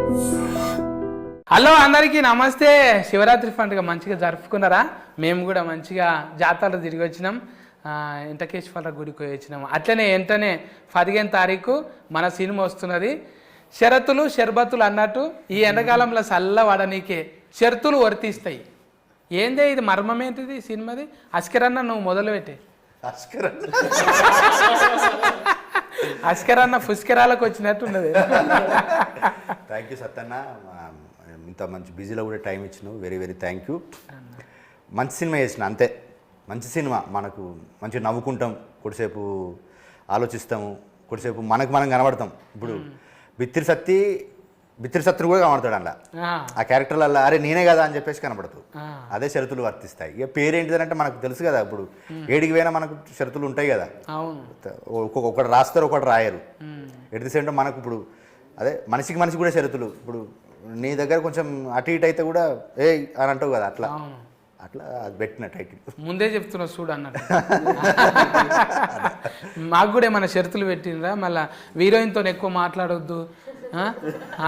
Hello అందరికీ నమస్తే. శివరాత్రి పండుగ మంచిగా జరుపుకున్నారా? మేము కూడా మంచిగా జాతరలు తిరిగి వచ్చినాం, వెంకటేశ్వర గుడికి వచ్చినాము. అట్లనే వెంటనే 15వ తారీఖు మన సినిమా వస్తున్నది. షరతులు షర్బతులు అన్నట్టు ఈ ఎండాకాలంలో చల్ల వాడనీకే షరతులు వర్తిస్తాయి. ఏందే ఇది మర్మం ఏంటిది సినిమాది? అస్కరన్న నువ్వు మొదలుపెట్టే. అస్కరన్న పుష్కరాలకు వచ్చినట్టున్నది. థ్యాంక్ యూ సత్తన్న, ఇంత మంచి బిజీలో కూడా టైం ఇచ్చినావు, వెరీ వెరీ థ్యాంక్ యూ. మంచి సినిమా చేసిన అంతే, మంచి సినిమా. మనకు మంచిగా నవ్వుకుంటాం, కొద్దిసేపు ఆలోచిస్తాము, కొద్దిసేపు మనకు మనం కనబడతాం. ఇప్పుడు బిత్తిరి సత్తురు కూడా కనబడతాడు అలా, ఆ క్యారెక్టర్లలో అరే నేనే కదా అని చెప్పేసి కనబడతావు. అదే షరతులు వర్తిస్తాయి. ఇక పేరేంటిదంటే మనకు తెలుసు కదా, ఇప్పుడు ఏడికి పోయినా మనకు షరతులు ఉంటాయి కదా. ఒకటి రాస్తారు, ఒకటి రాయరు. ఎట్ ది సేమ్ టైం మనకు ఇప్పుడు అదే మనిషికి కూడా షరతులు. ఇప్పుడు నీ దగ్గర కొంచెం అటు ఇటు అయితే కూడా ఏ అని అంటావు కదా, అట్లా అది పెట్టిన టైటిల్ ముందే చెప్తున్నా చూడు అన్నట్టు. మాకు కూడా ఏమైనా షరతులు పెట్టినరా? మళ్ళీ హీరోయిన్తో ఎక్కువ మాట్లాడొద్దు,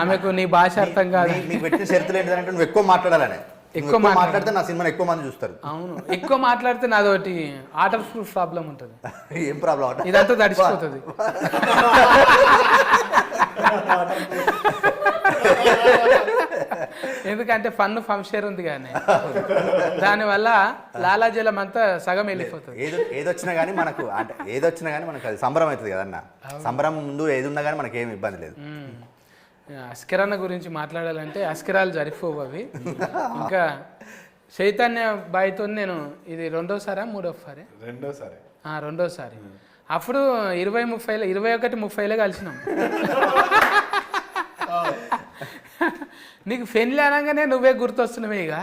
ఆమెకు నీ భాష అర్థం కాదు. నీకు పెట్టిన షరతులు ఏంటంటే నువ్వు ఎక్కువ మాట్లాడాలనే. ఎక్కువ మాట్లాడితే నా సినిమాని ఎక్కువ మంది చూస్తారు. అవును, ఎక్కువ మాట్లాడితే నాదొకటి ఆటర్ ప్రూఫ్ ప్రాబ్లం ఉంటుంది. ఏం ప్రాబ్లం? ఇదంతా తడిచిపోతుంది. ఎందుకంటే ఫన్ను ఫంక్షన్ ఉంది కానీ దానివల్ల లాలాజలం అంతా సగం వెళ్ళిపోతుంది. ఏదొచ్చినా కానీ మనకు అంటే ఏదొచ్చినా కానీ మనకు అది సంబరం అవుతుంది కదన్న. సంబరం ముందు ఏది ఉన్నా కానీ మనకి ఏమి ఇబ్బంది లేదు. అస్కిరాన్న గురించి మాట్లాడాలంటే అస్కిరాలు జరిపోవు అవి. ఇంకా చైతన్య బాయ్తో నేను ఇది రెండోసారి. అప్పుడు 21-30 కలిసినాం. నీకు పెళ్ళి అనగానే నువ్వే గుర్తొస్తున్నావే. ఇక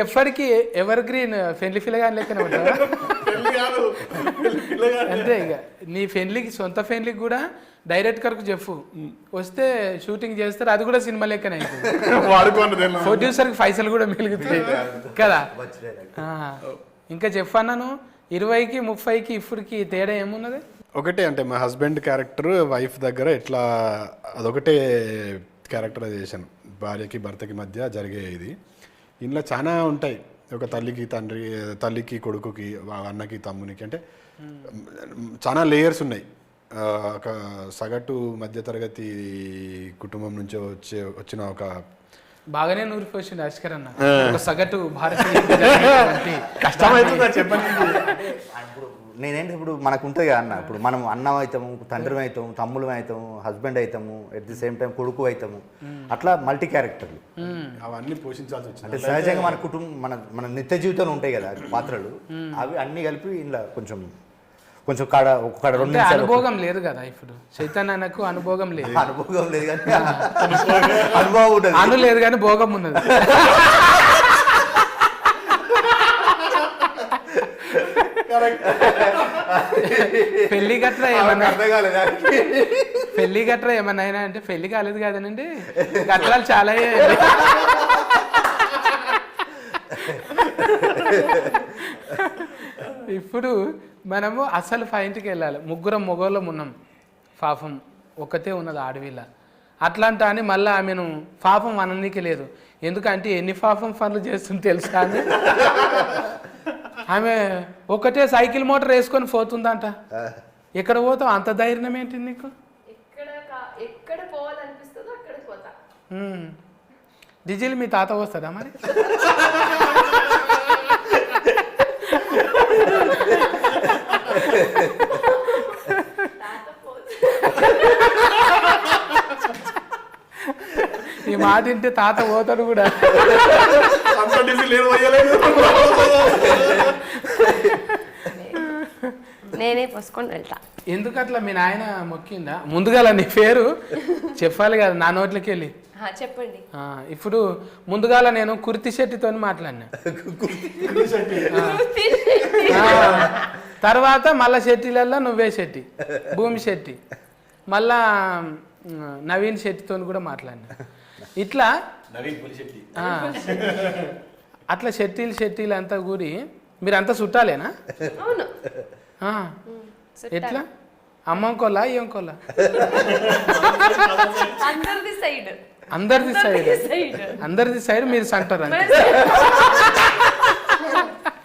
ఎప్పటికీ ఎవర్ గ్రీన్ పెళ్లి పిల్లగాని లెక్కనే ఉంటావా? అంతే. ఇక నీ పెళ్లికి సొంత పెళ్లికి కూడా డైరెక్టర్కు చెప్పు, వస్తే షూటింగ్ చేస్తారు. అది కూడా సినిమా లెక్కనే అవుతుంది. ప్రొడ్యూసర్కి పైసలు కూడా మిగులుతాయి కదా. ఇంకా చెప్పన్నాను 20కి 30కి ఇప్పటికి తేడా ఏమున్నది? ఒకటే అంటే మా హస్బెండ్ క్యారెక్టర్ వైఫ్ దగ్గర ఎట్లా అదొకటే క్యారెక్టరైజేషన్. భార్యకి భర్తకి మధ్య జరిగే ఇది. ఇందులో చాలా ఉంటాయి. ఒక తల్లికి తండ్రి, తల్లికి కొడుకుకి, అన్నకి తమ్మునికి, అంటే చాలా లేయర్స్ ఉన్నాయి. ఒక సగటు మధ్యతరగతి కుటుంబం నుంచి వచ్చిన ఒక బాగానే నూరిపోయింది అస్కర్ అన్న. ఒక సగటు భారతీయ కష్టమవుతుందా చెప్పండి. నేనేంటి ఇప్పుడు మనకు ఉంటుంది కదా అన్న, ఇప్పుడు మనం అన్నం అవుతాము, తండ్రి అవుతాము, తమ్ముళ్ళు అవుతాము, హస్బెండ్ అవుతాము, ఎట్ ది సేమ్ టైం కొడుకు అవుతాము. అట్లా మల్టీ క్యారెక్టర్లు అవన్నీ పోషించాల్సి వచ్చింది. అంటే సహజంగా మన కుటుంబం మన నిత్య జీవితంలో ఉంటాయి కదా పాత్రలు, అవి అన్నీ కలిపి ఇలా కొంచెం ఒక 2 నిమిషాలు. అనుభవం లేదు కదా ఇప్పుడు చైతన్యకు. అనుభవం లేదు కానీ అనుభవం ఉంటుంది. లేదు కానీ భోగం ఉన్నది. పెళ్లి గట్రా ఏమన్నా అయినా అంటే పెళ్లి కాలేదు కదనండి, గట్రాలు చాలా. ఇప్పుడు మనము అసలు పాయింట్కి వెళ్ళాలి. ముగ్గురం మొగోళ్ళం ఉన్నాం, పాపం ఒక్కతే ఉన్నది ఆడవిల్ల. అట్లాంటి అని మళ్ళీ ఆమెను పాపం అననీకి లేదు. ఎందుకంటే ఎన్ని పాపం పనులు చేస్తుంది తెలుసా అని. ఆమె ఒకటే సైకిల్ మోటార్ వేసుకొని పోతుందంట. ఎక్కడ పోతావు? అంత ధైర్యం ఏంటి నీకు? డీజిల్ మీ తాత వస్తుందా మరి? ఈ మాట వింటే తాత పోతాడు కూడా. నేనే పోసుకొని వెళ్తా. ఎందుకట్లా మీ నాయన మొక్కిందా? ముందుగా నీ పేరు చెప్పాలి కదా నా నోట్లకి వెళ్ళి. చెప్పండి. ఇప్పుడు ముందుగా నేను కుర్తి శెట్టితో మాట్లాడినా. తర్వాత మళ్ళా శెట్టిలల్లో నువ్వే శెట్టి, భూమి శెట్టి, మళ్ళా నవీన్ శెట్టితో కూడా మాట్లాడినా. ఇట్లా అట్లా షెట్టీలు అంతా కూడి మీరంతా చుట్టాలేనా? ఎట్లా అమ్మంకోలా ఏంకోలా అందరిది సైడ్ అందరిది సైడ్ సైడ్ అందరిది సైడ్ మీరు సెంటర్ అంతే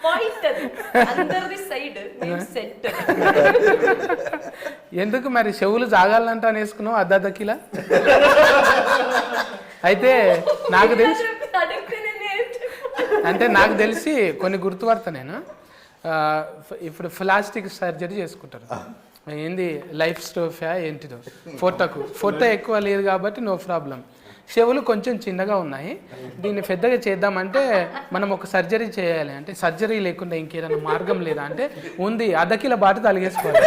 పాయింట్ అది అందరిది సైడ్ మేము సెంటర్ ఎందుకు మరి చెవులు జాగాలంటే అని వేసుకున్నావు అద్దకిలా అయితే నాకు తెలిసి అంటే నాకు తెలిసి కొన్ని గుర్తుపడతా నేను ఇప్పుడు ప్లాస్టిక్ సర్జరీ చేసుకుంటారు ఏంది లైఫ్ స్టోఫా ఏంటిదో ఫోటో ఎక్కువ లేదు కాబట్టి నో ప్రాబ్లం. చెవులు కొంచెం చిన్నగా ఉన్నాయి, దీన్ని పెద్దగా చేద్దామంటే మనం ఒక సర్జరీ చేయాలి అంటే సర్జరీ లేకుండా ఇంకేదైనా మార్గం లేదా అంటే ఉంది, అద్దకిల బాట తలిగేసుకోవాలి.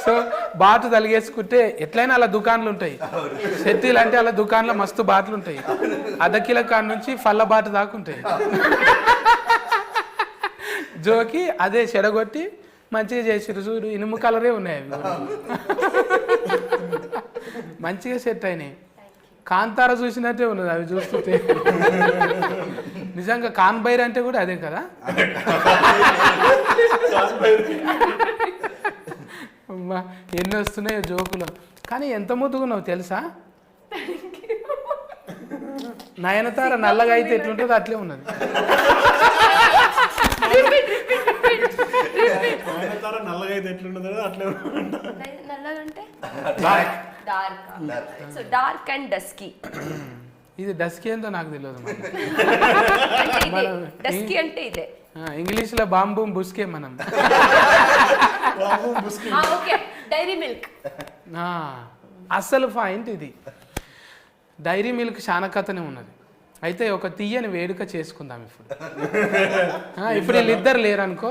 సో బాటు తలిగేసుకుంటే ఎట్లయినా అలా దుకాన్లు ఉంటాయి, సెట్టీలు అంటే అలా దుకాన్లో మస్తు బాటలు ఉంటాయి, అద్దకిల కాడ నుంచి ఫల్ల బాట దాకా ఉంటాయి. జోకి అదే చెడగొట్టి మంచిగా చేసిరు చూడు, ఇనుము కలరే ఉన్నాయి అవి మంచిగా సెట్ అయినాయి. కాంతార చూసినట్టే ఉన్నది అవి చూస్తుంటే. నిజంగా కాన్బైర్ అంటే కూడా అదే కదా. అమ్మా ఎన్ని వస్తున్నాయో జోకులు, కానీ ఎంత ముద్దుగున్నావు తెలుసా. నయనతార నల్లగా అయితే ఎట్లుంటుందో అట్లే ఉన్నది. Dark and dusky. ఇది డస్కీ ఏంటో నాకు తెలియదు. డస్కీ అంటే ఇదే ఇంగ్లీష్లో బాంబు బుస్కే మనం. Okay Dairy Milk. అసలు పాయింట్ ఇది. డైరీ మిల్క్ చాలా కథనే ఉన్నది. అయితే ఒక తీయని వేడుక చేసుకుందాం ఇప్పుడు. ఇప్పుడు వీళ్ళిద్దరు లేరనుకో,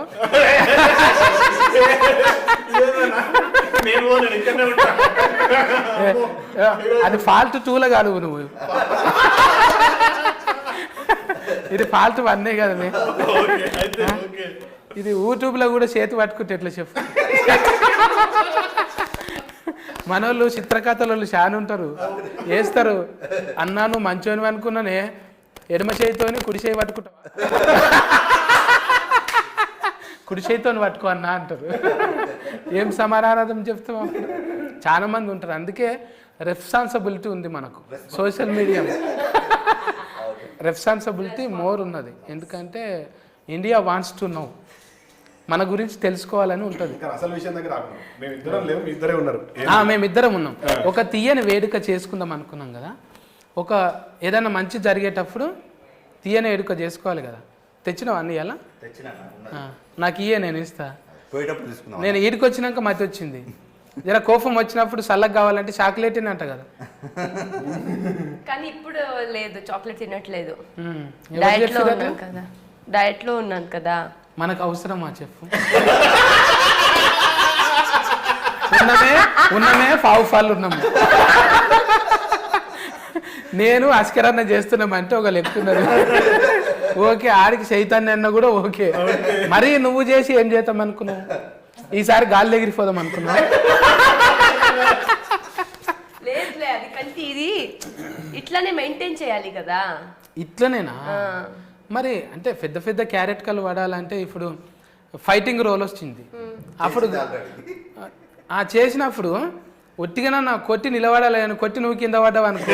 అది ఫాల్ట్ 2లో కాదు నువ్వు, ఇది ఫాల్ట్ 1 కదా. ఇది యూట్యూబ్లో కూడా చేతి పట్టుకుంటే ఎట్లా చెప్పు. మనోళ్ళు చిత్రకథలు చాలా ఉంటారు, వేస్తారు. అన్నా నువ్వు మంచోని అనుకున్నానే, ఎడమ చేతితోని కుడి చేయి పట్టుకుంటావు, కుడి చేతితోని పట్టుకో అన్నా అంటారు. ఏం సమాధానం చెప్తాం. చాలా మంది ఉంటారు. అందుకే రెస్పాన్సిబిలిటీ ఉంది మనకు సోషల్ మీడియా, రెస్పాన్సిబిలిటీ మోర్ ఉన్నది. ఎందుకంటే ఇండియా వాంట్స్ టు నో, మన గురించి తెలుసుకోవాలని ఉంటుంది. మేమిద్దరం ఉన్నాం. ఒక తీయని వేడుక చేసుకుందాం అనుకున్నాం కదా. ఒక ఏదైనా మంచి జరిగేటప్పుడు తీయని వేడుక చేసుకోవాలి కదా. తెచ్చినావు అన్ని అలా నాకు ఇయ్యే, నేను ఇస్తా. నేను ఈడికి వచ్చినాక మతి వచ్చింది, జర కోపం వచ్చినప్పుడు చల్లగా కావాలంటే చాక్లెట్ అంట కదా. కానీ ఇప్పుడు లేదు, చాక్లెట్ తినట్లేదు. కదా డయట్ లో ఉన్నాను కదా. మనకు అవసరమా చెప్పు. ఉన్నమే పావు ఫాలు ఉన్నాము. నేను అస్కరన్న చేస్తున్నామంటే ఒక లెక్కున్నది. ఓకే, ఆడికి చైతన్య అన్న కూడా ఓకే. మరి నువ్వు చేసి ఏం చేద్దాం అనుకున్నావు? ఈసారి గాలి ఎగిరిపోదాం అనుకున్నావు. లేదు అది కంటే ఇది ఇట్లానే మెయింటైన్ చేయాలి కదా. ఇట్లనేనా? మరి అంటే పెద్ద పెద్ద క్యారెట్ కలు పడాలంటే ఇప్పుడు ఫైటింగ్ రోల్ వచ్చింది. అప్పుడు చేసినప్పుడు ఒట్టిగా నా కొట్టి నిలబడాలి అని, కొట్టి నువ్వు కింద పడ్డావు అనుకో,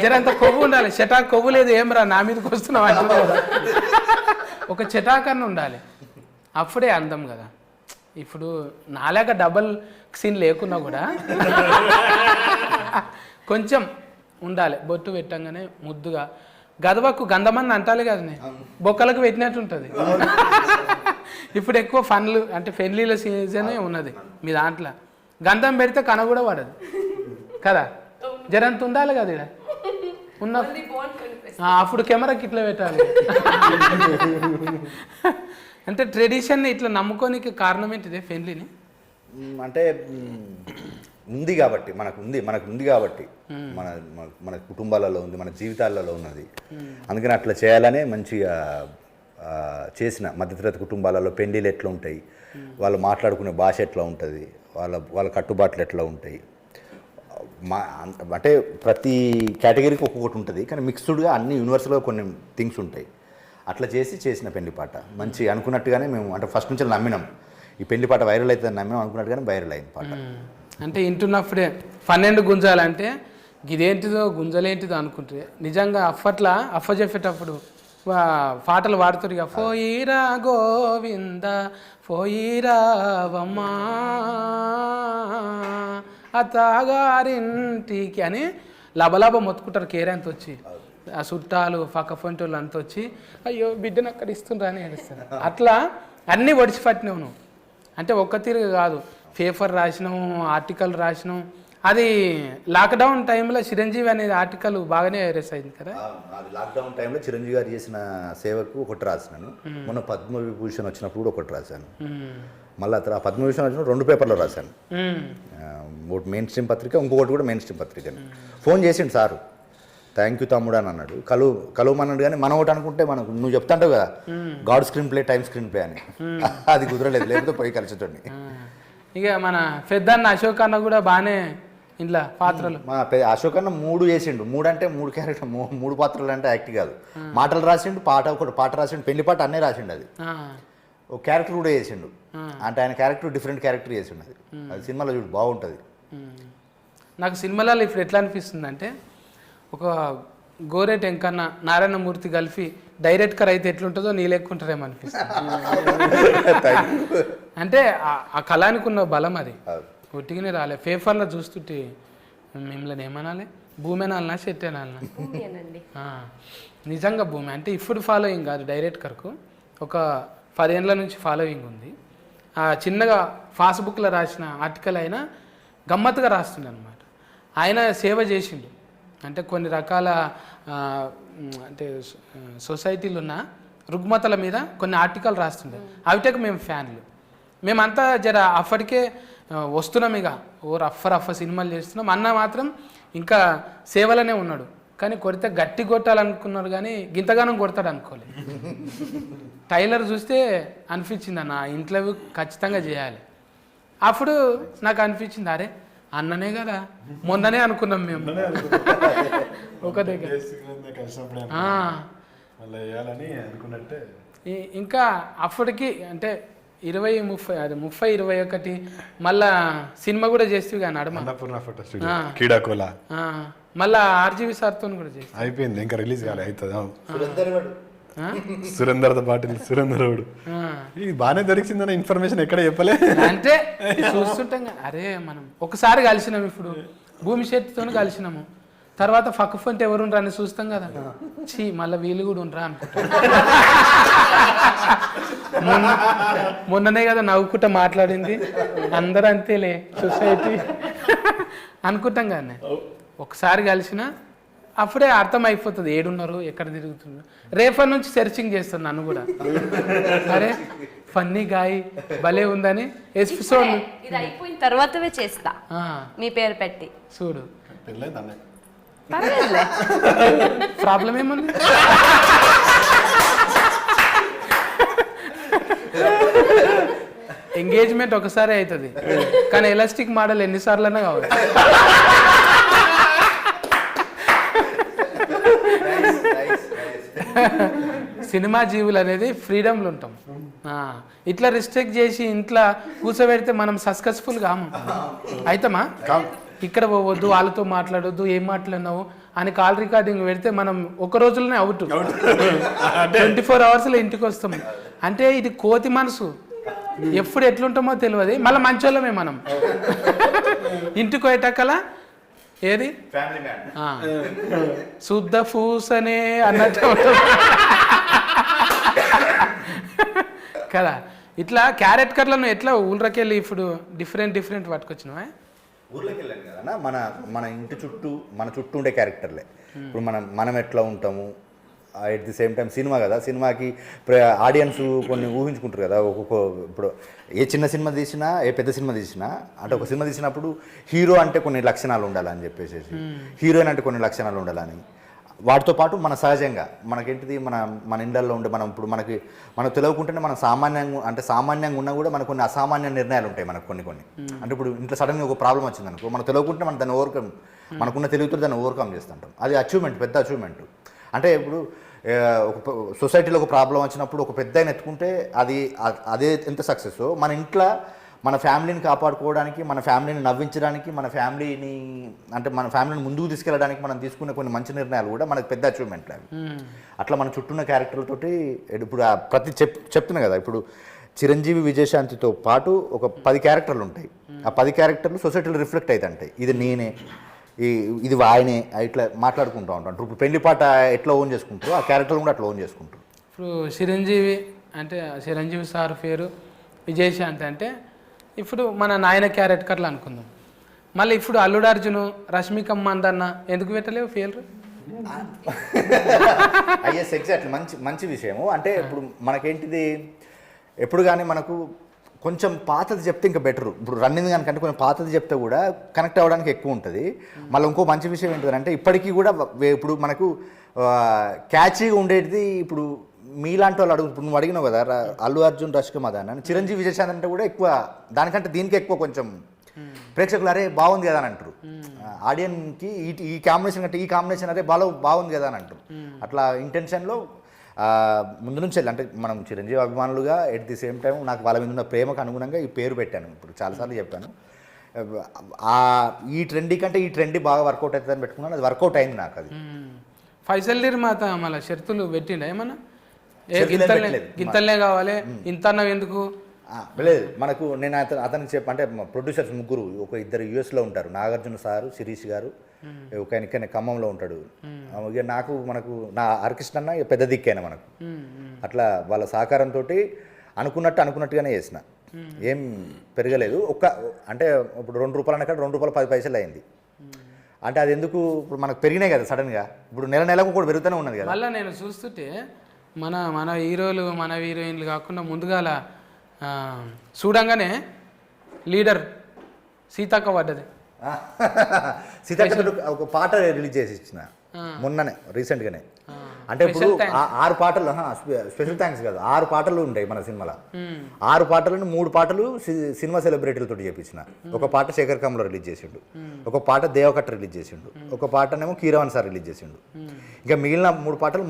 జరంత కొవ్వు ఉండాలి. చెటాక్ కొవ్వు లేదు, ఏం రా నా మీదకి వస్తున్నావు అంటే ఒక చెటాకన్న ఉండాలి, అప్పుడే అందం కదా. ఇప్పుడు నాలాగా డబల్ సీన్ లేకున్నా కూడా కొంచెం ఉండాలి. బొట్టు పెట్టంగానే ముద్దుగా గదవకు గంధమని అంటాలి కదా, బొక్కలకు పెట్టినట్టు ఉంటుంది. ఇప్పుడు ఎక్కువ ఫన్లు అంటే పెళ్లిళ్ళ సీజనే ఉన్నది మీ దాంట్లో. గంధం పెడితే కన కూడా పడదు కదా, జరంత ఉండాలి కదా ఇక్కడ ఉన్న. అప్పుడు కెమెరాకి ఇట్లా పెట్టాలి. అంటే ట్రెడిషన్ని ఇట్లా నమ్ముకోనికి కారణం ఏంటిదే పెళ్లిని? అంటే ఉంది కాబట్టి, మనకు ఉంది కాబట్టి, మన కుటుంబాలలో ఉంది, మన జీవితాలలో ఉన్నది. అందుకని అట్లా చేయాలనే మంచిగా చేసిన. మధ్యతరగతి కుటుంబాలలో పెళ్ళిళ్ళు ఎట్లా ఉంటాయి, వాళ్ళు మాట్లాడుకునే భాష ఎట్లా ఉంటుంది, వాళ్ళ కట్టుబాట్లు ఎట్లా ఉంటాయి, అంటే ప్రతి కేటగిరీకి ఒక్కొక్కటి ఉంటుంది, కానీ మిక్స్డ్గా అన్ని యూనివర్సల్గా కొన్ని థింగ్స్ ఉంటాయి. అట్లా చేసిన పెళ్లిపాట మంచి అనుకున్నట్టుగానే మేము అంటే ఫస్ట్ నుంచి నమ్మినాం ఈ పెళ్లిపాట వైరల్ అవుతుందని నమ్మినాం, అనుకున్నట్టుగానే వైరల్ అయింది పాట. అంటే ఇంటున్నప్పుడే 12 గుంజాలంటే ఇదేంటిదో గుంజలేంటిదో అనుకుంటే నిజంగా అప్పట్లో అఫ్ఫ చెప్పేటప్పుడు పాటలు పాడుతారు ఇక పోయిరా గోవింద పోయిరావమ్మా అత్తగారింటికి అని లబలబ మొత్తుకుంటారు కేరంత వచ్చి, ఆ చుట్టాలు పక్క ఫంటోళ్ళు అంత వచ్చి అయ్యో బిడ్డను అక్కడ ఇస్తుండ్రా అని ఏడుస్తారు. అట్లా అన్నీ ఒడిచి పట్టినావు నువ్వు. అంటే ఒక్క తీరుగా కాదు, పేపర్ రాసినాం, ఆర్టికల్ రాసినాం. అది లాక్డౌన్ టైంలో చిరంజీవి అనేది ఆర్టికల్ బాగానే వైరస్ అయింది కదా. అది లాక్డౌన్ టైంలో చిరంజీవి గారు చేసిన సేవకు ఒకటి రాసినాను. మొన్న పద్మవిభూషణ్ వచ్చినప్పుడు కూడా ఒకటి రాశాను. మళ్ళీ ఆ పద్మవిభూషణ్ వచ్చిన 2 పేపర్లో రాశాను. ఒకటి మెయిన్ స్ట్రీమ్ పత్రిక, ఇంకొకటి కూడా మెయిన్ స్ట్రీమ్ పత్రికని. ఫోన్ చేసిండు సారు, థ్యాంక్ యూ తమ్ముడు అని అన్నాడు. కలువమన్నాడు. కానీ మనం ఒకటి అనుకుంటే మనకు నువ్వు చెప్తాంటావు కదా God screen play time screen play అని, అది కుదరలేదు, లేకపోతే పోయి కలిసేటోడిని. ఇక మన పెద్దన్న అశోక్ అన్న కూడా బాగానే ఇంట్లో పాత్రలు. మా అశోక్ అన్న 3 చేసిండు. 3 అంటే 3 క్యారెక్టర్, 3 పాత్రలు అంటే యాక్ట్ కాదు. మాటలు రాసిండు, ఒకటి పాట రాసిండు, పెళ్లి పాట అన్నీ రాసిండు. అది ఒక క్యారెక్టర్ కూడా చేసిండు. అంటే ఆయన క్యారెక్టర్ డిఫరెంట్ క్యారెక్టర్ చేసిండు. అది సినిమాలో చూడు బాగుంటుంది. నాకు సినిమాలలో ఇప్పుడు ఎట్లా అనిపిస్తుంది అంటే ఒక గోరెట్ ఎంకన్న నారాయణమూర్తి కలిపి డైరెక్టర్ అయితే ఎట్లుంటుందో నీ లెక్కుంటారేమో అనిపిస్తుంది. అంటే ఆ కళానికి ఉన్న బలం అది ఒట్టిగానే రాలే. పేపర్లో చూస్తుంటే మిమ్మల్ని ఏమనాలి, భూమి అనాలనా చెట్టు అనాలనా? నిజంగా భూమి అంటే ఇప్పుడు ఫాలోయింగ్ కాదు, డైరెక్టర్కు ఒక 10 ఏళ్ళ నుంచి ఫాలోయింగ్ ఉంది. ఆ చిన్నగా ఫాస్బుక్లో రాసిన ఆర్టికల్ అయినా గమ్మత్తుగా రాస్తుండే అనమాట. ఆయన సేవ చేసిండు. అంటే కొన్ని రకాల అంటే సొసైటీలు ఉన్న రుగ్మతల మీద కొన్ని ఆర్టికల్ రాస్తుండే. అవిటకు మేము ఫ్యాన్లు. మేమంతా జర అప్పటికే వస్తున్నాం, ఇక రఫ్ సినిమాలు చేస్తున్నాం. అన్న మాత్రం ఇంకా సేవలనే ఉన్నాడు. కానీ కొడితే గట్టి కొట్టాలనుకున్నారు, కానీ గింతగానం కొడతాడు అనుకోలేదు. టైలర్ చూస్తే అనిపించింది అన్న ఇంటర్వ్యూ ఖచ్చితంగా చేయాలి. అప్పుడు నాకు అనిపించింది అరే అన్ననే కదా, మొన్ననే అనుకున్నాం మేము ఒక దగ్గర. ఇంకా అప్పటికి అంటే 20-30-21 మళ్ళా సినిమా కూడా చేస్తూ కానీ అడమ మళ్ళా RGV సార్తో కూడా చేసి అయిపోయింది, ఇంకా రిలీజ్ కాలే. అవుతుంది సురేందర్ పాటిల్, సురేందరుడు ఇది బాగానే దొరికిందన్న ఇన్ఫర్మేషన్ ఎక్కడ చెప్పలే. అంటే చూస్తుంటాం అరే మనం ఒకసారి కలిసినాం, ఇప్పుడు భూమి శెట్టితో కలిసినాము, తర్వాత పక్క ఫంట్ ఎవరు ఉండరా అని చూస్తాం కదా, చీ మళ్ళీ వీళ్ళు కూడా ఉండరా అనుకుంటా. మొన్ననే కదా నవ్వుకుంటా మాట్లాడింది, అందరూ అంతేలే సొసైటీ అనుకుంటాం కానీ ఒకసారి కలిసిన అప్పుడే అర్థం అయిపోతుంది ఏడున్నారు, ఎక్కడ తిరుగుతున్నారు. రేపటి నుంచి సెర్చింగ్ చేస్తాను నన్ను కూడా, అరే ఫన్నీ గాయ్ భలే ఉందని. ఎపిసోడ్ ఇది అయిపోయిన తర్వాతవే చేస్తా మీ పేరు పెట్టి చూడు. ప్రాబ్లం ఏముంది? ఎంగేజ్మెంట్ ఒకసారి అవుతుంది, కానీ ఎలాస్టిక్ మోడల్ ఎన్నిసార్లైనా కావాలి. సినిమా జీవులు అనేది ఫ్రీడమ్లు ఉంటాం. ఇట్లా రిస్ట్రిక్ట్ చేసి ఇంట్లో కూర్చోబెడితే మనం సక్సెస్ఫుల్ కాము. అయితమా? ఇక్కడ పోవద్దు, వాళ్ళతో మాట్లాడొద్దు, ఏం మాట్లాడినావు అని కాల్ రికార్డింగ్ పెడితే మనం ఒక రోజులోనే అవుట్, 24 అవర్స్లో ఇంటికి వస్తాం. అంటే ఇది కోతి మనసు, ఎప్పుడు ఎట్లుంటామో తెలియదు. మళ్ళీ మంచోళ్ళమే మనం. ఇంటికి పోయేటక్కల ఏది శుద్ధ పూసనే అన్నట్టు కదా. ఇట్లా క్యారెక్టర్లను ఎట్లా ఊళ్ళకెళ్ళి ఇప్పుడు డిఫరెంట్ పట్టుకొచ్చినావా? ఊర్లోకి వెళ్ళాను కదా మన ఇంటి చుట్టూ మన చుట్టూ ఉండే క్యారెక్టర్లే. ఇప్పుడు మనం ఎట్లా ఉంటాము, at the same time cinema కదా, సినిమాకి ఆడియన్స్ కొన్ని ఊహించుకుంటారు కదా. ఇప్పుడు ఏ చిన్న సినిమా తీసినా ఏ పెద్ద సినిమా తీసినా అంటే ఒక సినిమా తీసినప్పుడు హీరో అంటే కొన్ని లక్షణాలు ఉండాలని చెప్పేసి, హీరోయిన్ అంటే కొన్ని లక్షణాలు ఉండాలని, వాటితో పాటు మన సహజంగా మనకేంటిది మన ఇండ్లలో ఉండే మనం ఇప్పుడు మనకు తెలియకుంటేనే మనం సామాన్యంగా ఉన్నా కూడా మనకు కొన్ని అసామాన్య నిర్ణయాలు ఉంటాయి మనకు కొన్ని అంటే ఇప్పుడు ఇంట్లో సడన్గా ఒక ప్రాబ్లం వచ్చింది అనుకో మనం తెలియకుంటే మనం దాన్ని ఓవర్కమ్ మనకున్న తెలివితో దాన్ని ఓవర్కమ్ చేస్తుంటాం. అది అచీవ్మెంట్, పెద్ద అచీవ్మెంట్. అంటే ఇప్పుడు ఒక సొసైటీలో ఒక ప్రాబ్లం వచ్చినప్పుడు ఒక పెద్ద ఆయన ఎత్తుకుంటే అదే ఎంత సక్సెస్. మన ఇంట్లో మన ఫ్యామిలీని కాపాడుకోవడానికి, మన ఫ్యామిలీని నవ్వించడానికి, మన ఫ్యామిలీని ముందుకు తీసుకెళ్ళడానికి మనం తీసుకునే కొన్ని మంచి నిర్ణయాలు కూడా మనకు పెద్ద అచీవ్మెంట్లు అవి. అట్లా మన చుట్టూన్న క్యారెక్టర్లతోటి ఇప్పుడు ప్రతి చెప్తున్నా కదా, ఇప్పుడు చిరంజీవి విజయశాంతితో పాటు ఒక 10 క్యారెక్టర్లు ఉంటాయి. ఆ 10 క్యారెక్టర్లు సొసైటీలో రిఫ్లెక్ట్ అవుతాయి. ఇది నేనే, ఇది ఆయనే, ఇట్లా మాట్లాడుకుంటూ ఉంటాం. ఇప్పుడు పెళ్లి పాట ఎట్లా ఓన్ చేసుకుంటారో ఆ క్యారెక్టర్లు కూడా అట్లా ఓన్ చేసుకుంటారు. ఇప్పుడు చిరంజీవి సార్ పేరు విజయశాంతి అంటే ఇప్పుడు మన నాయన క్యారెక్టర్లు అనుకుందాం. మళ్ళీ ఇప్పుడు అల్లుడు అర్జును, రష్మిక మందన్న ఎందుకు పెట్టలేవు పేర్లు? ఐఎస్ ఎగ్జాక్ట్లీ, మంచి విషయము. అంటే ఇప్పుడు మనకేంటిది, ఎప్పుడు కానీ మనకు కొంచెం పాతది చెప్తే ఇంకా బెటరు. ఇప్పుడు రన్నింగ్ కనుకంటే కొంచెం పాతది చెప్తే కూడా కనెక్ట్ అవ్వడానికి ఎక్కువ ఉంటుంది. మళ్ళీ ఇంకో మంచి విషయం ఏంటంటే ఇప్పటికీ కూడా ఇప్పుడు మనకు క్యాచీగా ఉండేది. ఇప్పుడు మీలాంటి వాళ్ళు ఇప్పుడు నువ్వు అడిగినావు కదా, అల్లు అర్జున్, రష్మిక మందన్న, చిరంజీవి విజయశాంతి అంటే కూడా ఎక్కువ దానికంటే దీనికి ఎక్కువ కొంచెం ప్రేక్షకులు అరే బాగుంది కదా అని అంటారు. ఆడియన్కి ఈ కాంబినేషన్ కంటే ఈ కాంబినేషన్ అరే బాగుంది కదా అని అంటారు. అట్లా ఇంటెన్షన్లో ముందు నుంచి అంటే మనం చిరంజీవి అభిమానులుగా ఎట్ ది సేమ్ టైం నాకు వాళ్ళ మీద ఉన్న ప్రేమకు అనుగుణంగా ఈ పేరు పెట్టాను. ఇప్పుడు చాలాసార్లు చెప్పాను, ఈ ట్రెండీ కంటే ఈ ట్రెండీ బాగా వర్కౌట్ అవుతుందని పెట్టుకున్నాను. అది వర్కౌట్ అయింది నాకు. అది ఫైసల్ నిర్మాత మళ్ళీ షరతులు పెట్టిండా ఏమన్నా? గింతలే కావాలి, ఇంత అన్నవి ఎందుకు లేదు. మనకు నేను అతనికి అంటే ప్రొడ్యూసర్స్ ముగ్గురు, ఇద్దరు యూఎస్లో ఉంటారు, నాగార్జున సారు, శిరీష్ గారు, ఒక ఆయన ఖమ్మంలో ఉంటాడు. ఇక మనకు నా హరికృష్ణ అన్న పెద్ద దిక్కైనా మనకు. అట్లా వాళ్ళ సహకారంతో అనుకున్నట్టుగానే చేసిన, ఏం పెరగలేదు. అంటే ఇప్పుడు ₹2 అన్నక్కడ ₹2.10 అయింది. అంటే అది ఎందుకు, ఇప్పుడు మనకు పెరిగినాయి కదా సడన్గా. ఇప్పుడు నెలకు కూడా పెరుగుతూనే ఉన్నది కదా. మళ్ళీ నేను చూస్తుంటే మన హీరోలు, మన హీరోయిన్లు కాకుండా ముందుగాల చూడంగానే లీడర్ సీతక్క పడ్డది. సీతక్క ఒక పాట రిలీజ్ చేసి ఇచ్చిన మొన్ననే, రీసెంట్గానే. అంటే ఇప్పుడు 6 పాటలు, స్పెషల్ థ్యాంక్స్ కాదు, 6 పాటలు ఉంటాయి మన సినిమాలో. 6 పాటలను 3 పాటలు సినిమా సెలబ్రిటీలతో చేపించిన. ఒక పాట శేఖర్ కమ్లో రిలీజ్ చేసిండు, ఒక పాట దేవకట్ట రిలీజ్ చేసిండు, ఒక పాటనేమో కీరవాణి సార్ రిలీజ్ చేసిండు. ఇంకా మిగిలిన 3 పాటలు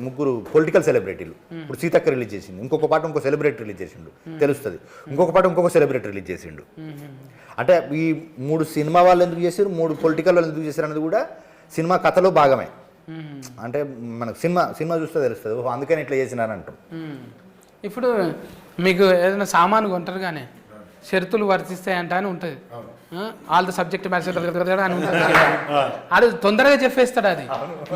ముగ్గురు పొలిటికల్ సెలబ్రిటీలు. ఇప్పుడు సీతక్క రిలీజ్ చేసిండు, ఇంకొక పాట ఇంకో సెలబ్రిటీ రిలీజ్ చేసిండు, తెలుస్తుంది. ఇంకొక పాట ఇంకొక సెలబ్రిటీ రిలీజ్ చేసిండు. అంటే ఈ 3 సినిమా వాళ్ళు ఎందుకు చేశారు, 3 పొలిటికల్ వాళ్ళు ఎందుకు చేశారు అనేది కూడా సినిమా కథలో భాగమే. అంటే మనకు సినిమా చూస్తే తెలుస్తుంది, అందుకని ఇట్లా చేసినారంటాం. ఇప్పుడు మీకు ఏదైనా సామాను కొంటారు కానీ షరతులు వర్తిస్తాయంట అని ఉంటుంది. ఆల్ ద సబ్జెక్ట్ మ్యాటర్ అని ఉంటుంది. అది తొందరగా చెప్పేస్తాడు. అది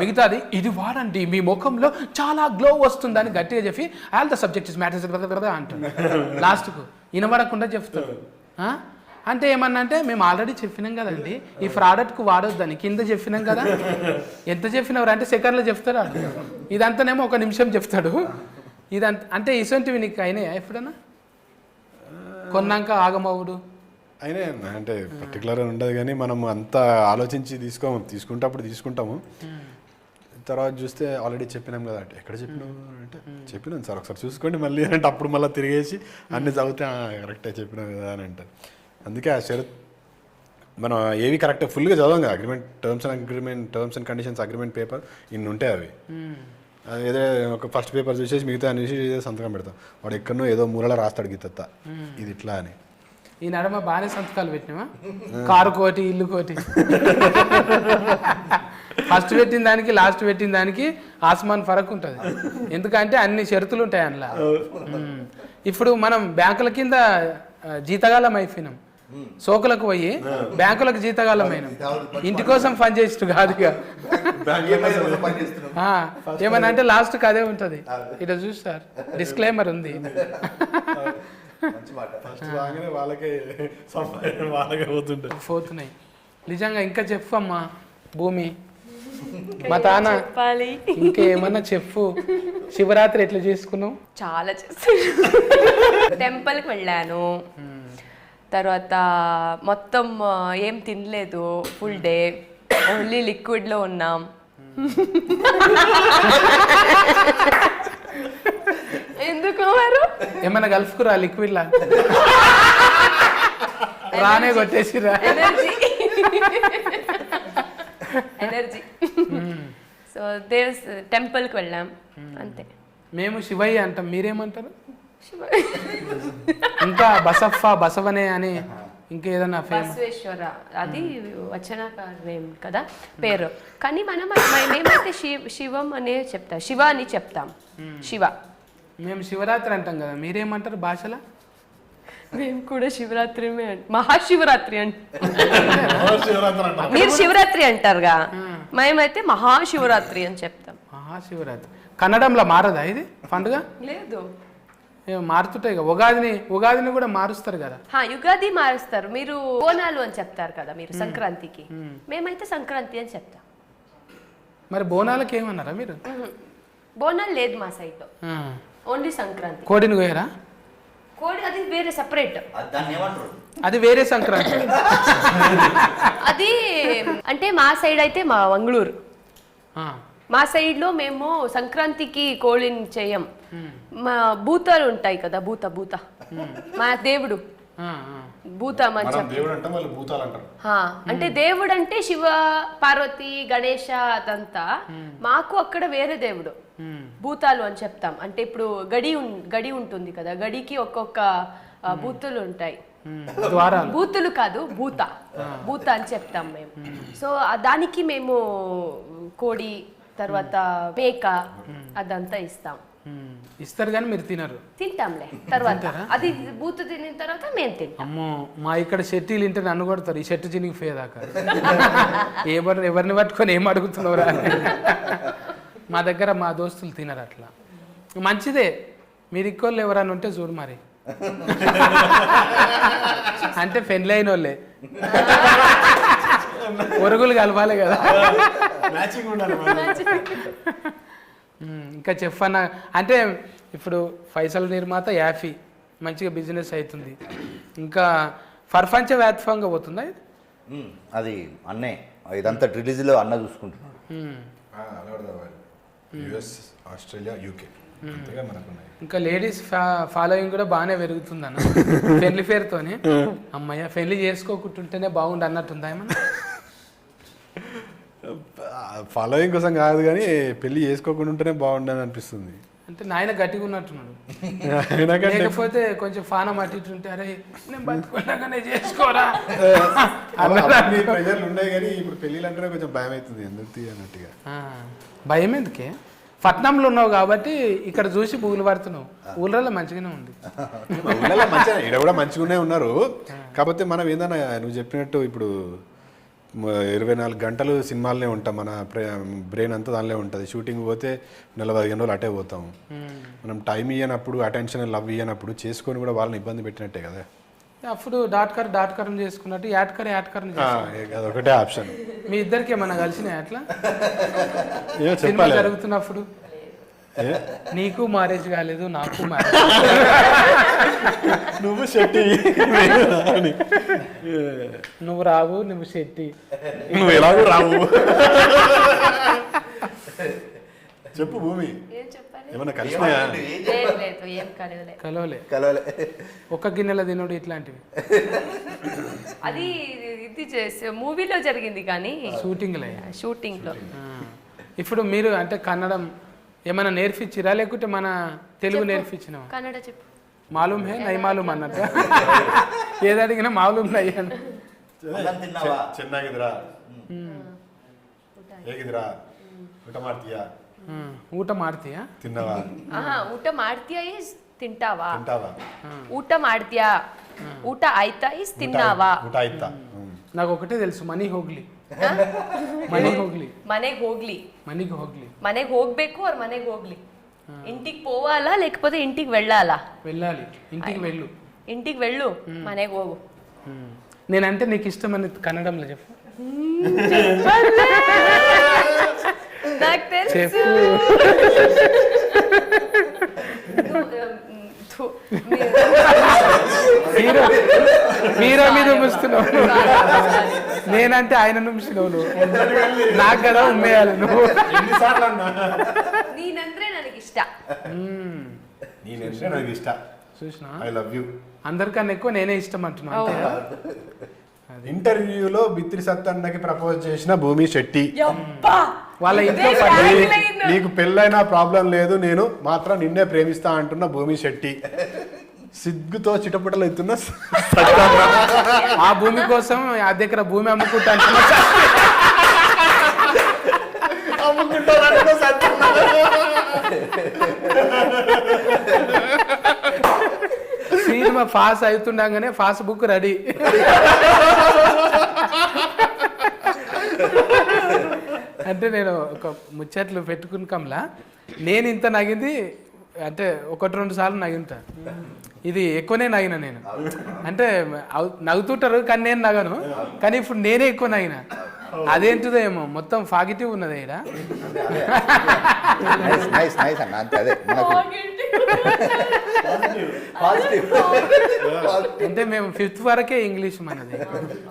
మిగతాది ఇది వాడండి మీ ముఖంలో చాలా గ్లో వస్తుందని గట్టిగా చెప్పి ఆల్ ద సబ్జెక్ట్ మ్యాటర్ అంటాడు. లాస్ట్కు వినబడకుండా చెప్తాడు. అంటే ఏమన్నా అంటే మేము ఆల్రెడీ చెప్పినాం కదండి ఈ ప్రోడక్ట్కు వాడొద్దని, కింద చెప్పినాం కదా. ఎంత చెప్పినవారు అంటే సెకండ్లో చెప్తాడు. ఇదంతానేమో 1 నిమిషం చెప్తాడు. ఇదంతా అంటే ఇసొంటివి నీకు అయినాయా ఎప్పుడన్నా? కొన్నాక ఆగమవుడు అయినా అంటే పర్టికులర్గా ఉండదు, కానీ మనం అంతా ఆలోచించి తీసుకుంటప్పుడు తీసుకుంటాము. తర్వాత చూస్తే ఆల్రెడీ చెప్పినాం కదా అంటే ఎక్కడ చెప్పినాం అంటే చెప్పినాం సార్ ఒకసారి చూసుకోండి మళ్ళీ అంటే అప్పుడు మళ్ళీ తిరిగేసి అన్ని చదివితే కరెక్టే చెప్పినాం కదా అని అంటారు. అందుకే ఆ షరత్ మనం ఏవి కరెక్ట్ ఫుల్గా చదవం కదా. Terms and conditions agreement paper ఇన్ని ఉంటాయి. అవి ఏదో ఒక ఫస్ట్ పేపర్ చూసేసి మిగతా అన్ని సంతకం పెడతాం. వాడు ఎక్కడనో ఏదో మూలలో రాస్తాడు గీతత్త ఇది ఇట్లా అని. ఈ నడమ బాగానే సంతకాలు పెట్టినావా? కారు కోటి, ఇల్లు కోటి. ఫస్ట్ పెట్టిన దానికి లాస్ట్ పెట్టిన దానికి ఆస్మాన్ ఫరక్ ఉంటుంది. ఎందుకంటే అన్ని షరతులు ఉంటాయి అందులో. ఇప్పుడు మనం బ్యాంకుల కింద జీతగాలం అయిపోయినాం, సోకులకు పోయి బ్యాంకులకు జీతగాలమైనాం. ఇంటి కోసం పని చేస్తూ కాదు. ఏమన్నా అంటే లాస్ట్కి అదే ఉంటుంది. ఇట్లా చూస్తారు డిస్క్లైమర్ ఉంది. పోతున్నాయి నిజంగా. ఇంకా చెప్పు అమ్మా భూమి, మా తాన ఇంకేమన్నా చెప్పు. శివరాత్రి ఎట్లా చేసుకున్నావు? చాలా చేస్తాను. టెంపుల్కి వెళ్ళాను, తర్వాత మొత్తం ఏం తినలేదు, ఫుల్ డే ఓన్లీ లిక్విడ్లో ఉన్నాం. ఎందుకు వారు ఏమన్నా గల్ఫ్కురా లిక్విడ్ లా రానే కొట్టేసిరా. Energy energy. సో దేవ్స్ టెంపుల్కి వెళ్ళాం అంతే. మేము శివయ్య అంటాం, మీరేమంటారు? ఇంకా బసఫ బసవనే అని ఇంకా ఏదన్నా ఫేమస్? బసవేశ్వర అది వచనకారం కదా పేరు, కానీ మనం మేమైతే శివం అనే చెప్తాం, శివ అని చెప్తాం. శివ. మేము శివరాత్రి అంటాం కదా, మీరేమంటారు భాషలో? మేము కూడా శివరాత్రి మహాశివరాత్రి మీరు శివరాత్రి అంటారుగా, మేమైతే మహాశివరాత్రి అని చెప్తాం. మహాశివరాత్రి కన్నడంలో మారదా ఇది పండుగ? లేదు, మారుతుంటాయి కదా. ఉగాదిని కూడా మారుస్తారు కదా. యుగాది మారుస్తారు. మీరు బోనాలు అని చెప్తారు కదా మీరు సంక్రాంతికి, మేమైతే సంక్రాంతి అని చెప్తాం. మరి బోనాలకి ఏమన్నారా మీరు? బోనాలు లేదు మా సైడ్, ఓన్లీ సంక్రాంతి. కోడిని కోయరా? కోడి అది వేరే సపరేట్, అది వేరే సంక్రాంతి. అది అంటే మా సైడ్ అయితే మా మంగళూరు, మా సైడ్లో మేము సంక్రాంతికి కోడిని చేయం. మా భూతాలు ఉంటాయి కదా, భూత మా దేవుడు భూతం అని అంటే దేవుడు అంటే శివ పార్వతి గణేష అదంతా. మాకు అక్కడ వేరే దేవుడు భూతాలు అని చెప్తాం. అంటే ఇప్పుడు గడి ఉంటుంది కదా, గడికి ఒక్కొక్క భూతులు ఉంటాయి. భూతులు కాదు, భూత అని చెప్తాం మేము. సో దానికి మేము కోడి తర్వాత మేక అదంతా ఇస్తారు కానీ మీరు తినరు? తింటాంలే తర్వాత, అది బూతు తినిన తర్వాత మేము తింటాం. అమ్మో, మా ఇక్కడ షెట్టీలు ఇంటే నన్ను కొడతారు, ఈ షెట్టు చినికి పోయేదాకా. ఎవరిని పట్టుకొని ఏం అడుగుతున్నావురా? మా దగ్గర మా దోస్తులు తినరు అట్లా. మంచిదే, మీరు ఇక్కోళ్ళు ఎవరైనా ఉంటే చూడు మరి. అంటే పెళ్ళి అయిన వాళ్ళే, ఒరుగులు కలవాలి కదా. ఇంకా చెఫ్ అన్న అంటే ఇప్పుడు ఫైసల్ నిర్మాత యాఫీ మంచిగా బిజినెస్ అవుతుంది. ఇంకా ప్రపంచ వ్యాప్తంగా పోతుందా ఇది? అది అన్నే ఇదంతా రిలీజ్లో అన్న చూసుకుంటున్నాడు. ఆస్ట్రేలియా, యూకే ఇంకా లేడీస్ ఫాలోయింగ్ కూడా బాగానే పెరుగుతుంది అన్న పెళ్లి పేరుతోని. అమ్మయ్య పెళ్లి చేసుకోకుంటుంటేనే బాగుండు అన్నట్టుందా ఏమన్నా? ఫాలోయింగ్ కోసం కాదు కానీ పెళ్లి చేసుకోకుండా ఉంటేనే బాగుండని అనిపిస్తుంది. అంటే నాయన గట్టిగా ఉన్నట్టున్నాడు, లేకపోతే కొంచెం ఫానం అట్టింటుంటే అరే నేను బతుకున్నాగానే చేసుకోరా ప్రజలు ఉన్నాయి. కానీ ఇప్పుడు పెళ్ళిళ్ళు అంటేనే కొంచెం భయం అవుతుంది ఎందుకు అన్నట్టుగా. భయం ఎందుకే? పట్నంలో ఉన్నావు కాబట్టి ఇక్కడ చూసి పూలు పడుతున్నావు. ఊళ్ళలో మంచిగానే ఉంది, ఊళ్ళలో మంచిగా ఇక్కడ కూడా మంచిగానే ఉన్నారు. కాకపోతే మనం ఏందన్నా నువ్వు చెప్పినట్టు ఇప్పుడు 24 గంటలు సినిమాలనే ఉంటాం, మన బ్రెయిన్ అంతా దానిలో ఉంటుంది. షూటింగ్ పోతే 15 రోజులు అటే పోతాం. మనం టైం ఇవ్వనప్పుడు, అటెన్షన్ లవ్ ఇవ్వనప్పుడు చేసుకొని కూడా వాళ్ళని ఇబ్బంది పెట్టినట్టే కదా. అప్పుడు డాట్కర్ చేసుకున్నట్టు యాట్కర్ అదొకటే ఆప్షన్. మీ ఇద్దరికి ఏమన్నా కలిసినాయి అట్లా సినిమా జరుగుతున్నప్పుడు? నీకు మ్యారేజ్ కాలేదు, నాకు మ్యారేజ్. నువ్వు శెట్టి, నువ్వు రావు, నువ్వు శెట్టి, నువ్వు ఎలాగో రావు. చెప్పు భూమి, ఏమన్నా కలిసినాయా? కలవలే. ఒక్క గిన్నెల తినుడు ఇట్లాంటివి అది ఇది మూవీలో జరిగింది కానీ షూటింగ్లో. ఇప్పుడు మీరు అంటే కన్నడం ఏమైనా నేర్పించిరా లేకుంటే మన తెలుగు నేర్పించినా? కన్నడ చెప్పు. మాలూమ్ హే నై మాలూమ్ అన్నట్టు ఏది అడిగినా మాలూమ్ నై అన్న. ಚೆನ್ನಾಗಿದ್ರಾ ಹೇಗಿದ್ರಾ ಊಟ ಮಾಡ್ತೀಯಾ ಊಟ ಮಾಡ್ತೀಯಾ ತಿನ್ನವಾ ಊಟ ಮಾಡ್ತೀಯಾ ಇಸ್ ತಿಂಟಾವಾ ತಿಂಟಾವಾ ಊಟ ಮಾಡ್ತೀಯಾ ಊಟ ಆಯ್ತಾ ಇಸ್ ತಿನ್ನಾವಾ ಊಟ ಆಯ್ತಾ. నాకు ఒకటే తెలుసు, మనీ ಹೋಗ್ಲಿ ಮನೆಗೆ ಹೋಗ್ಬೇಕು ಅವ್ರ ಮನೆಗೆ ಹೋಗ್ಲಿ. ఇంటికి పోవాలా లేకపోతే ఇంటికి వెళ్ళాలా? వెళ్ళాలి. ఇంటికి వెళ్ళు మನೆಗೆ ಹೋಗು. నేనంటే నీకు ఇష్టమని కన్నడంలో చెప్పు. నాకు తెలుసు. హీరో మీద ఉమ్మిస్తున్నావు నేనంటే ఆయన నుంచినావు నువ్వు నాకు కదా ఉమ్మేయాలి నువ్వు నేనంటే ನನಗೆ ఇష్ట నేనంటే నాకు ఇష్టం. చూసినా ఐ లవ్ యూ. అందరికన్నా ఎక్కువ నేనే ఇష్టం అంటున్నా అంతే కదా? ఇంటర్వ్యూలో బిత్రి సత్తన్నకి ప్రపోజ్ చేసిన భూమి శెట్టి, వాళ్ళ ఇంట్లో నీకు పెళ్ళైనా ప్రాబ్లం లేదు, నేను మాత్రం నిన్నే ప్రేమిస్తా అంటున్న భూమి శెట్టి, సిగ్గుతో చిటపటలు అవుతున్న ఆ భూమి కోసం అద్దె ఎకరా భూమి అమ్ముకుంటా అంటున్నా సినిమా ఫాస్ట్ అవుతుండగానే ఫాస్ట్ బుక్ రెడీ. అంటే నేను ఒక ముచ్చట్లు పెట్టుకుని కమలా నేను ఇంత నగింది అంటే 1-2 సార్లు నగింటా. ఇది ఎక్కువనే నగిన నేను. అంటే నవ్వుతుంటారు కానీ నేను నగను, కానీ ఇప్పుడు నేనే ఎక్కువ నగిన. అదేంటిదో ఏమో మొత్తం పాజిటివ్ ఉన్నది ఇక్కడ. నైస్ నైస్ అన్న, అంతే అదే మనకు పాజిటివ్. అంటే మేము 5th వరకే ఇంగ్లీష్ మనది,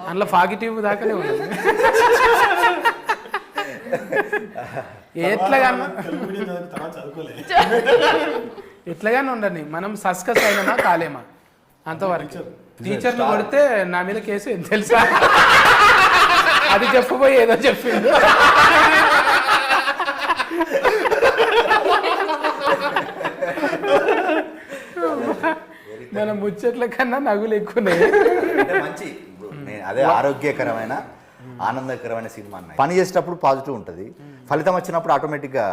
అందులో పాజిటివ్ దాకానే ఉన్నది. ఎట్లాగానే ఉండని మనం సస్కస్ అయినామా కాలేమా అంతవరకు. టీచర్లు కొడితే నా మీద కేసు ఏం తెలుసా, అది చెప్పబోయి ఏదో చెప్పిండు. మన ముచ్చట్ల కన్నా నగులు ఎక్కువనే. మంచి అదే ఆరోగ్యకరమైన ఆనందకరమైన సినిమా అన్న. పని చేసేటప్పుడు పాజిటివ్ ఉంటుంది, ఫలితం వచ్చినప్పుడు ఆటోమేటిక్గా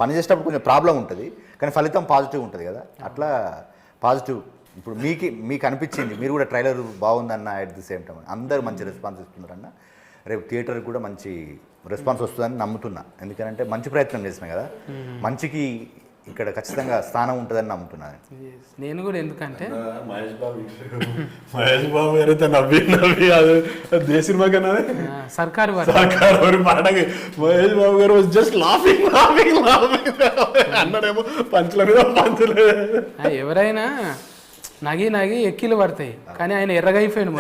పని చేసేటప్పుడు కొంచెం ప్రాబ్లం ఉంటుంది, కానీ ఫలితం పాజిటివ్ ఉంటుంది కదా, అట్లా పాజిటివ్. ఇప్పుడు మీకు అనిపించింది, మీరు కూడా ట్రైలర్ బాగుందన్న, అట్ ది సేమ్ టైం అందరూ మంచి రెస్పాన్స్ ఇస్తున్నారన్న. రేపు థియేటర్కి కూడా మంచి రెస్పాన్స్ వస్తుందని నమ్ముతున్నా, ఎందుకంటే మంచి ప్రయత్నం చేసిన కదా, మంచికి ఇక్కడ ఖచ్చితంగా స్థానం ఉంటుందని నమ్ముతున్నాను నేను కూడా. ఎందుకంటే మహేష్ బాబు గారైతే నవ్వి నవ్వి దే సినిమా కన్నా సర్కారు పాటకి మహేష్ బాబు గారు జస్ట్ లాఫింగ్ లాఫింగ్ లాఫింగ్ అన్నాడేమో పంచుల మీద పంచులు. ఎవరైనా నగి నగి ఎక్కిలు పడతాయి, కానీ ఆయన ఎర్రగా అయిపోయాడు,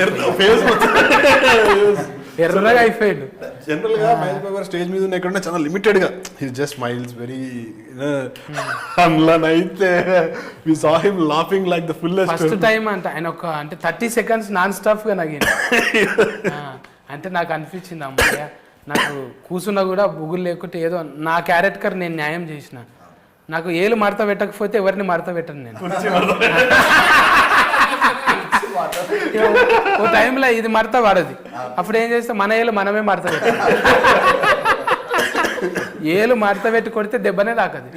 ఎర్రగా అయిపోయాడు. జనరల్ గా మహేష్ బాబు గారు స్టేజ్ మీద ఉన్న ఎక్కడున్నా చాలా లిమిటెడ్ గా, హి జస్ట్ స్మైల్స్ వెరీ. అయితే we saw him laughing like the fullest. First time అంటే ఆయన ఒక అంటే 30 seconds నాన్ స్టాప్ గా నగిన. అంటే నాకు అనిపించింది అమ్మయ్య, నాకు కూర్చున్నా కూడా బుగులు లేకుంటే ఏదో నా క్యారెక్టర్ నేను న్యాయం చేసిన. నాకు ఏలు మడత పెట్టకపోతే ఎవరిని మడత పెట్టను నేను. ఓ టైంలో ఇది మడత పడది, అప్పుడు ఏం చేస్తే మన ఏలు మనమే మడత పెట్టాలి. ఏలు మడత పెట్టి కొడితే దెబ్బనే తాకది,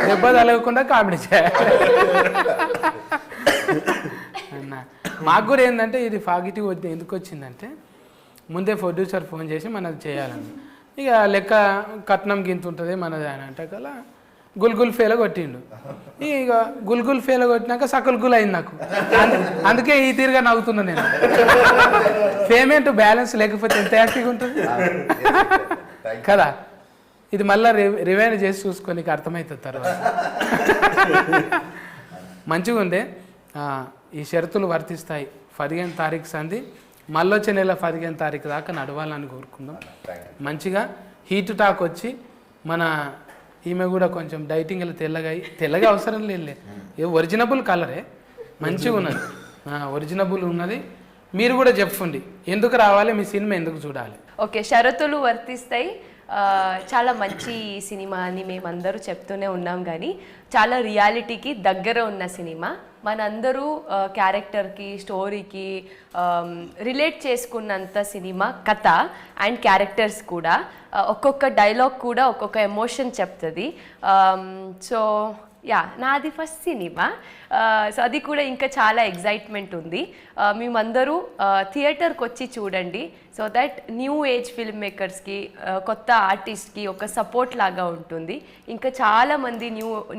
దెబ్బ తలగకుండా కామెడీ చేయాలి. మాకు కూడా ఏంటంటే ఇది పాజిటివ్ ఎందుకు వచ్చిందంటే, ముందే ప్రొడ్యూసర్ ఫోన్ చేసి మనది చేయాలని, ఇక లెక్క కట్నం గింత ఉంటుంది మనది అని అంటే కలా గుల్గుల్ ఫేల కొట్టిండు. ఇక గుల్గుల్ ఫేల కొట్టినాక సకల్ అయింది నాకు. అందుకే ఈ తీరుగా నవ్వుతున్నా నేను. పేమెంట్ బ్యాలెన్స్ లేకపోతే ఎంత హ్యాపీగా ఉంటుంది కదా. ఇది మళ్ళీ రివైండ్ చేసి చూసుకొని అర్థమవుతుంది తర్వాత. మంచిగా ఉండే. ఈ షరతులు వర్తిస్తాయి. 15 తారీఖు సంది మళ్ళీ వచ్చే నెల 15 తారీఖు దాకా నడవాలని కోరుకుందాం. మంచిగా హీట్ టాక్ వచ్చి మన ఈమె కూడా కొంచెం డైటింగ్లో తెల్లగా అవసరం లేదు, ఒరిజినబుల్ కలరే మంచిగా ఉన్నది, ఒరిజినబుల్ ఉన్నది. మీరు కూడా చెప్పండి ఎందుకు రావాలి, మీ సినిమా ఎందుకు చూడాలి. ఓకే, షరతులు వర్తిస్తాయి. చాలా మంచి సినిమా అని మేమందరూ చెప్తూనే ఉన్నాం, కానీ చాలా రియాలిటీకి దగ్గర ఉన్న సినిమా. మనందరూ క్యారెక్టర్కి స్టోరీకి రిలేట్ చేసుకున్నంత సినిమా కథ అండ్ క్యారెక్టర్స్ కూడా. ఒక్కొక్క డైలాగ్ కూడా ఒక్కొక్క ఎమోషన్ చెప్తుంది. సో నాది ఫస్ట్ సినిమా, సో అది కూడా ఇంకా చాలా ఎగ్జైట్మెంట్ ఉంది. మేమందరూ థియేటర్కి వచ్చి చూడండి, so that new age film మేకర్స్కి, కొత్త ఆర్టిస్ట్కి ఒక సపోర్ట్ లాగా ఉంటుంది. ఇంకా చాలామంది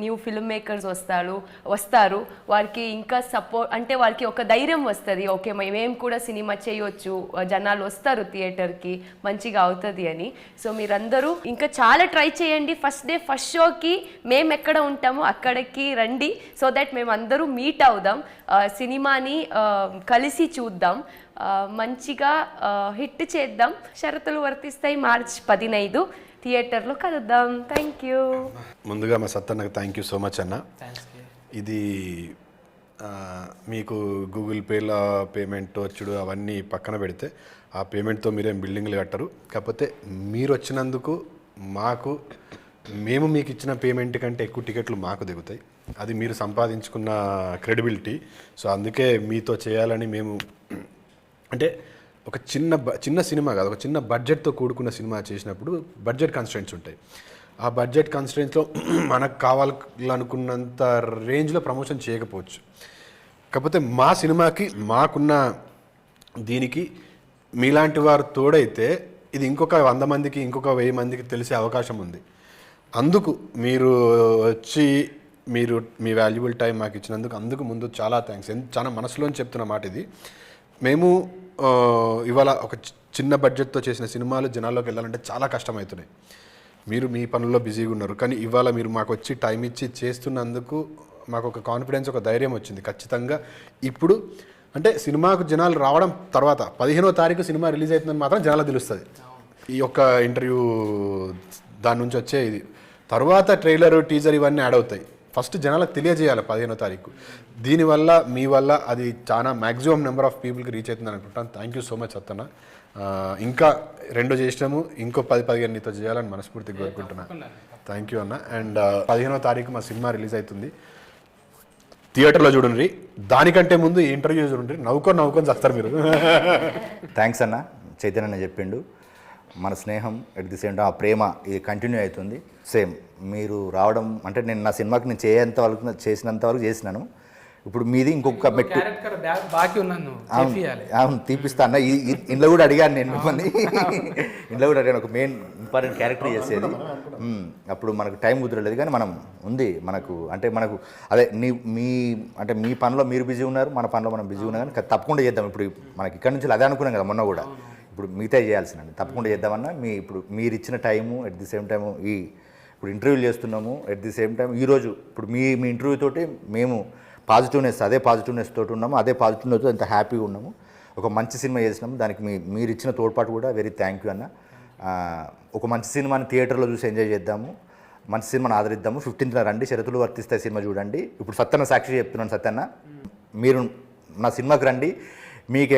న్యూ ఫిల్మ్ మేకర్స్ వస్తారు, వారికి ఇంకా సపోర్ట్ అంటే వారికి ఒక ధైర్యం వస్తుంది, ఓకే మేము కూడా సినిమా చేయొచ్చు, జనాలు వస్తారు థియేటర్కి, మంచిగా అవుతుంది అని. సో మీరందరూ ఇంకా చాలా ట్రై చేయండి. ఫస్ట్ డే ఫస్ట్ షోకి మేము ఎక్కడ ఉంటామో అక్కడికి రండి సో దట్ మేము అందరూ మీట్ అవుదాం, సినిమాని కలిసి చూద్దాం, మంచిగా హిట్ చేద్దాం. షరతులు వర్తిస్తాయి. మార్చ్ 15 థియేటర్లో కలుద్దాం. Thank you. ముందుగా మా సత్తన్నకు థ్యాంక్ యూ సో మచ్ అన్న. ఇది మీకు గూగుల్ పేలో పేమెంట్ వచ్చుడు అవన్నీ పక్కన పెడితే ఆ పేమెంట్తో మీరేం బిల్డింగ్లు కట్టరు. కాకపోతే మీరు వచ్చినందుకు మేము మీకు ఇచ్చిన పేమెంట్ కంటే ఎక్కువ టికెట్లు మాకు దిగుతాయి. అది మీరు సంపాదించుకున్న క్రెడిబిలిటీ. సో అందుకే మీతో చేయాలని మేము, అంటే ఒక చిన్న సినిమా కాదు, ఒక చిన్న బడ్జెట్తో కూడుకున్న సినిమా చేసినప్పుడు బడ్జెట్ కన్స్ట్రెంట్స్ ఉంటాయి. ఆ బడ్జెట్ కన్స్ట్రెంట్స్లో మనకు కావాలనుకున్నంత రేంజ్లో ప్రమోషన్ చేయకపోవచ్చు. కాకపోతే మా సినిమాకి మాకున్న దీనికి మీలాంటి వారు తోడైతే ఇది ఇంకొక 100 మందికి, ఇంకొక 1000 మందికి తెలిసే అవకాశం ఉంది. అందుకు మీరు వచ్చి మీరు మీ వాల్యుబుల్ టైం మాకు ఇచ్చినందుకు అందుకు ముందు చాలా థ్యాంక్స్. చాలా మనసులోని చెప్తున్న మాట ఇది. మేము ఇవాళ ఒక చిన్న బడ్జెట్తో చేసిన సినిమాలు జనాల్లోకి వెళ్ళాలంటే చాలా కష్టమవుతున్నాయి. మీరు మీ పనుల్లో బిజీగా ఉన్నారు, కానీ ఇవాళ మీరు మాకు వచ్చి టైం ఇచ్చి చేస్తున్నందుకు మాకు ఒక కాన్ఫిడెన్స్, ఒక ధైర్యం వచ్చింది. ఖచ్చితంగా ఇప్పుడు అంటే సినిమాకు జనాలు రావడం తర్వాత 15వ తారీఖు సినిమా రిలీజ్ అవుతుందని మాత్రం జనాలకు తెలుస్తుంది. ఈ యొక్క ఇంటర్వ్యూ దాని నుంచి వచ్చే ఇది తర్వాత ట్రైలర్, టీజర్ ఇవన్నీ యాడ్ అవుతాయి. ఫస్ట్ జనాలకు తెలియజేయాలి 15వ తారీఖు. దీనివల్ల మీ వల్ల అది చాలా మ్యాక్సిమం నెంబర్ ఆఫ్ పీపుల్కి రీచ్ అవుతుందని అనుకుంటాను. Thank you so much Sattanna. ఇంకా 2 చేసినాము, ఇంకో 10-15 నీతో చేయాలని మనస్ఫూర్తిగా కోరుకుంటున్నా. థ్యాంక్ యూ అన్న. అండ్ 15వ తారీఖు మా సినిమా రిలీజ్ అవుతుంది. థియేటర్లో చూడండి. దానికంటే ముందు ఈ ఇంటర్వ్యూ చూడండి. నవ్వుకొని చేస్తారు మీరు. థ్యాంక్స్ అన్న. చైతన్య చెప్పిండు, మన స్నేహం ఎట్ ది సేమ్ టైం ఆ ప్రేమ ఇది కంటిన్యూ అవుతుంది. సేమ్ మీరు రావడం అంటే నేను నా సినిమాకి నేను చేసినంత వరకు చేసినాను. ఇప్పుడు మీది ఇంకొక మెట్టు. బాకీ ఉన్నాను, అవును తీపిస్తా అన్న. ఇంట్లో కూడా అడిగాను నేను మిమ్మల్ని, ఇంట్లో కూడా అడిగాను. ఒక మెయిన్ ఇంపార్టెంట్ క్యారెక్టర్ చేసేది. అప్పుడు మనకు టైం కుదరలేదు, కానీ మనం ఉంది మనకు అంటే మనకు అదే మీ పనిలో మీరు బిజీ ఉన్నారు, మన పనిలో మనం బిజీ ఉన్నాం. కానీ తప్పకుండా చేద్దాం. ఇప్పుడు మనకి ఇక్కడ నుంచి అదే అనుకున్నాం కదా మొన్న కూడా. ఇప్పుడు మిగతా చేయాల్సిందండి, తప్పకుండా చేద్దామన్నా. ఇప్పుడు మీరు ఇచ్చిన time at the same time ఇప్పుడు ఇంటర్వ్యూలు చేస్తున్నాము ఎట్ ది సేమ్ టైం ఈరోజు ఇప్పుడు మీ ఇంటర్వ్యూ తోటి మేము అదే పాజిటివ్నెస్ తోటి ఉన్నాము, అదే పాజిటివ్నెస్ ఎంత హ్యాపీగా ఉన్నాము. ఒక మంచి సినిమా చేసినాము, దానికి మీరు ఇచ్చిన తోడ్పాటు కూడా వెరీ థ్యాంక్ యూ అన్న. ఒక మంచి సినిమాని థియేటర్లో చూసి ఎంజాయ్ చేద్దాము, మంచి సినిమాని ఆదరిద్దాము. 15th రండి, షరతులు వర్తిస్తాయి సినిమా చూడండి. ఇప్పుడు సత్తన్న సాక్షి చెప్తున్నాను, సత్తన్న మీరు నా సినిమాకి రండి. మీకు